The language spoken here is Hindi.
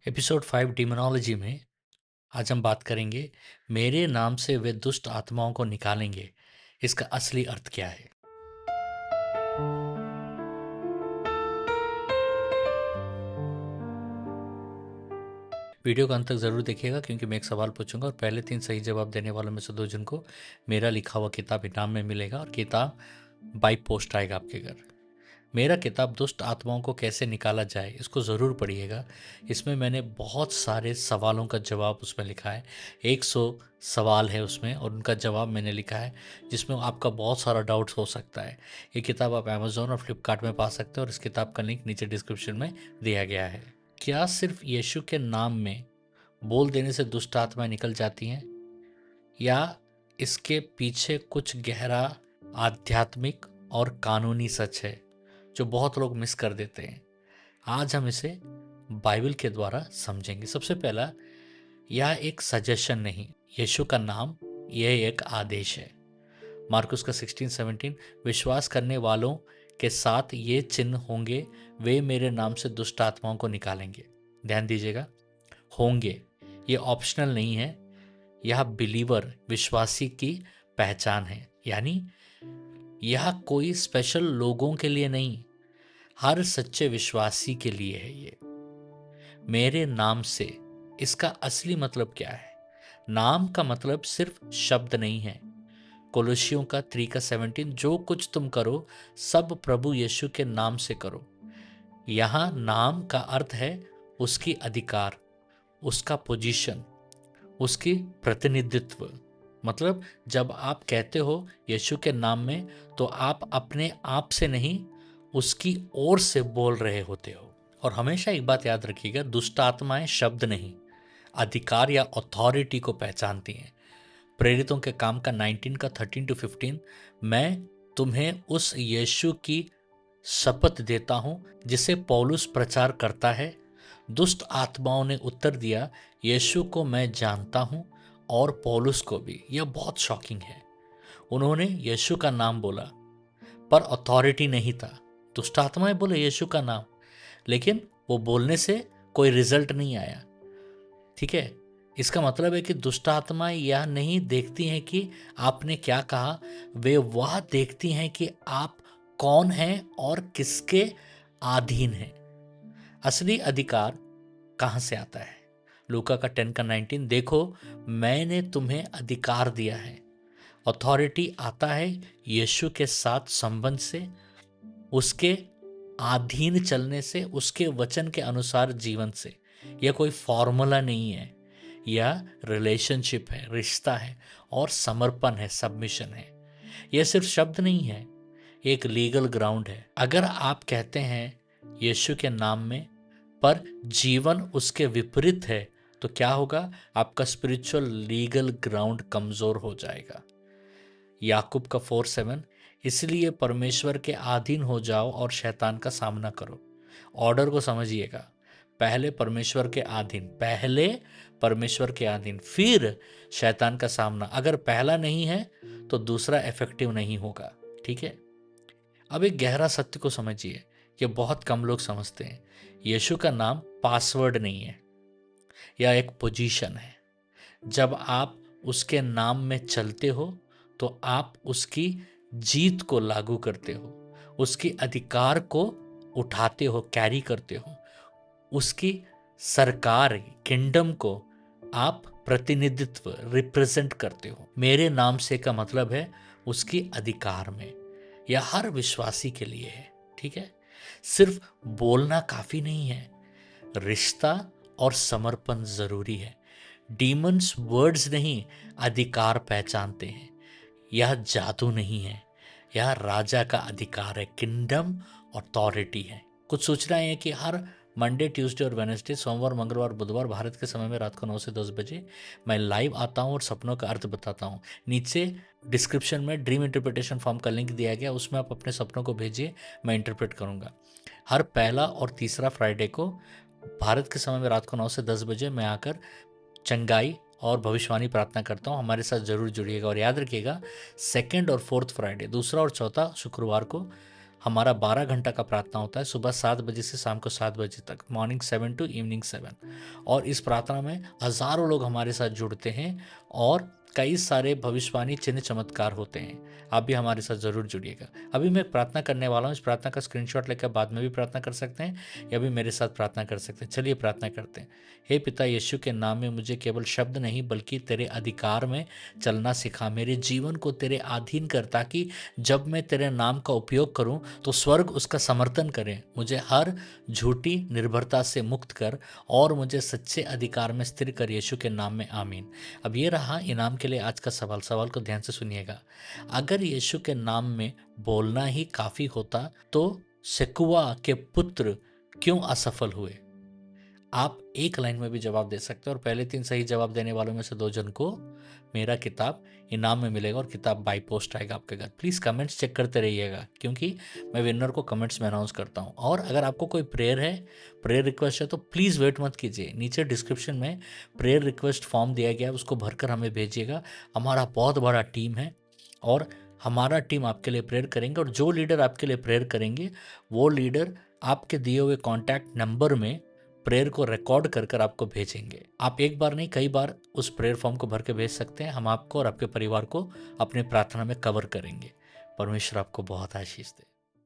एपिसोड 5 डिमोनोलॉजी में आज हम बात करेंगे मेरे नाम से वे दुष्ट आत्माओं को निकालेंगे। इसका असली अर्थ क्या है? वीडियो को अंत तक ज़रूर देखिएगा क्योंकि मैं एक सवाल पूछूंगा और पहले 3 सही जवाब देने वालों में से 2 जन को मेरा लिखा हुआ किताब इनाम में मिलेगा और किताब बाई पोस्ट आएगा आपके घर। मेरा किताब दुष्ट आत्माओं को कैसे निकाला जाए इसको ज़रूर पढ़िएगा। इसमें मैंने बहुत सारे सवालों का जवाब उसमें लिखा है। 100 सवाल है उसमें और उनका जवाब मैंने लिखा है, जिसमें आपका बहुत सारा डाउट्स हो सकता है। ये किताब आप अमेज़ॉन और फ्लिपकार्ट में पा सकते हो और इस किताब का लिंक नीचे डिस्क्रिप्शन में दिया गया है। क्या सिर्फ यीशु के नाम में बोल देने से दुष्ट आत्माएं निकल जाती हैं, या इसके पीछे कुछ गहरा आध्यात्मिक और कानूनी सच है जो बहुत लोग मिस कर देते हैं? आज हम इसे बाइबल के द्वारा समझेंगे। सबसे पहला, यह एक सजेशन नहीं, यीशु का नाम यह एक आदेश है। मार्कुस का 16-17, विश्वास करने वालों के साथ ये चिन्ह होंगे, वे मेरे नाम से दुष्ट आत्माओं को निकालेंगे। ध्यान दीजिएगा, होंगे, ये ऑप्शनल नहीं है। यह बिलीवर विश्वासी की पहचान है, यानी यह कोई स्पेशल लोगों के लिए नहीं, हर सच्चे विश्वासी के लिए है। ये मेरे नाम से, इसका असली मतलब क्या है? नाम का मतलब सिर्फ शब्द नहीं है। कोलोसियों का 3:17, जो कुछ तुम करो सब प्रभु यीशु के नाम से करो। यहाँ नाम का अर्थ है उसकी अधिकार, उसका पोजीशन, उसकी प्रतिनिधित्व। मतलब जब आप कहते हो यीशु के नाम में, तो आप अपने आप से नहीं, उसकी ओर से बोल रहे होते हो। और हमेशा एक बात याद रखिएगा, दुष्ट आत्माएं शब्द नहीं, अधिकार या अथॉरिटी को पहचानती हैं। प्रेरितों के काम का 19 का 13-15, मैं तुम्हें उस यीशु की शपथ देता हूं जिसे पौलुस प्रचार करता है। दुष्ट आत्माओं ने उत्तर दिया, यीशु को मैं जानता हूं और पौलुस को भी। यह बहुत शॉकिंग है। उन्होंने यीशु का नाम बोला पर अथॉरिटी नहीं था। दुष्ट आत्माएं बोले यीशु का नाम, लेकिन वो बोलने से कोई रिजल्ट नहीं आया। ठीक है, इसका मतलब है कि दुष्ट आत्माएं यह नहीं देखती हैं कि आपने क्या कहा, वे वह देखती हैं कि आप कौन हैं और किसके अधीन हैं। असली अधिकार कहां से आता है? लूका का 10 का 19, देखो मैंने तुम्हें अधिकार दिया है। अथॉरिटी आता है यीशु के साथ संबंध से, उसके अधीन चलने से, उसके वचन के अनुसार जीवन से। यह कोई फॉर्मूला नहीं है, यह रिलेशनशिप है, रिश्ता है और समर्पण है, सबमिशन है। यह सिर्फ शब्द नहीं है, एक लीगल ग्राउंड है। अगर आप कहते हैं यीशु के नाम में पर जीवन उसके विपरीत है, तो क्या होगा? आपका स्पिरिचुअल लीगल ग्राउंड कमजोर हो जाएगा। याकूब का 4:7, इसलिए परमेश्वर के अधीन हो जाओ और शैतान का सामना करो। ऑर्डर को समझिएगा, पहले परमेश्वर के अधीन, पहले परमेश्वर के अधीन, फिर शैतान का सामना। अगर पहला नहीं है तो दूसरा इफेक्टिव नहीं होगा। ठीक है, अब एक गहरा सत्य को समझिए, ये बहुत कम लोग समझते हैं। यीशु का नाम पासवर्ड नहीं है, यह एक पोजीशन है। जब आप उसके नाम में चलते हो तो आप उसकी जीत को लागू करते हो, उसकी अधिकार को उठाते हो, कैरी करते हो, उसकी सरकार, किंगडम को आप प्रतिनिधित्व, रिप्रेजेंट करते हो। मेरे नाम से का मतलब है उसकी अधिकार में। यह हर विश्वासी के लिए है। ठीक है, सिर्फ बोलना काफी नहीं है, रिश्ता और समर्पण जरूरी है। डीमंस वर्ड्स नहीं, अधिकार पहचानते हैं। यह जादू नहीं है, यह राजा का अधिकार है, किंगडम अथॉरिटी है। कुछ सोच रहे हैं कि हर मंडे, ट्यूसडे और वेडनेसडे, सोमवार, मंगलवार, बुधवार भारत के समय में रात को 9 से 10 बजे मैं लाइव आता हूं और सपनों का अर्थ बताता हूं। नीचे डिस्क्रिप्शन में ड्रीम इंटरप्रिटेशन फॉर्म का लिंक दिया गया, उसमें आप अपने सपनों को भेजिए, मैं इंटरप्रेट करूंगा। हर पहला और तीसरा फ्राइडे को भारत के समय में रात को 9 से 10 बजे मैं आकर चंगाई और भविष्यवाणी प्रार्थना करता हूँ। हमारे साथ जरूर जुड़िएगा और याद रखिएगा, सेकंड और फोर्थ फ्राइडे, दूसरा और चौथा शुक्रवार को हमारा 12 घंटा का प्रार्थना होता है, सुबह 7 बजे से शाम को 7 बजे तक, मॉर्निंग 7 टू इवनिंग 7। और इस प्रार्थना में हज़ारों लोग हमारे साथ जुड़ते हैं और कई सारे भविष्यवाणी चिन्ह चमत्कार होते हैं। आप भी हमारे साथ ज़रूर जुड़िएगा। अभी मैं प्रार्थना करने वाला हूँ, इस प्रार्थना का स्क्रीनशॉट लेकर बाद में भी प्रार्थना कर सकते हैं या भी मेरे साथ प्रार्थना कर सकते हैं। चलिए प्रार्थना करते हैं। हे पिता यीशु के नाम में मुझे केवल शब्द नहीं बल्कि तेरे अधिकार में चलना सिखा, मेरे जीवन को तेरे अधीन कर, ताकि जब मैं तेरे नाम का उपयोग करूं तो स्वर्ग उसका समर्थन करे। मुझे हर झूठी निर्भरता से मुक्त कर और मुझे सच्चे अधिकार में स्थिर कर, यीशु के नाम में आमीन। अब ये रहा इनाम के लिए आज का सवाल। सवाल को ध्यान से सुनिएगा। अगर यीशु के नाम में बोलना ही काफी होता तो सेकुआ के पुत्र क्यों असफल हुए? आप एक लाइन में भी जवाब दे सकते हैं और पहले 3 सही जवाब देने वालों में से 2 जन को मेरा किताब इनाम में मिलेगा और किताब बाई पोस्ट आएगा आपके घर। प्लीज़ कमेंट्स चेक करते रहिएगा क्योंकि मैं विनर को कमेंट्स में अनाउंस करता हूँ। और अगर आपको कोई प्रेयर है, प्रेयर रिक्वेस्ट है, तो प्लीज़ वेट मत कीजिए, नीचे डिस्क्रिप्शन में प्रेयर रिक्वेस्ट फॉर्म दिया गया है, उसको भरकर हमें भेजिएगा। हमारा बहुत बड़ा टीम है और हमारा टीम आपके लिए प्रेयर करेंगे और जो लीडर आपके लिए प्रेयर करेंगे वो लीडर आपके दिए हुए कॉन्टैक्ट नंबर में प्रेयर को रिकॉर्ड कर कर आपको भेजेंगे। आप एक बार नहीं कई बार उस प्रेयर फॉर्म को भर के भेज सकते हैं। हम आपको और आपके परिवार को अपने प्रार्थना में कवर करेंगे। परमेश्वर आपको बहुत आशीष दे।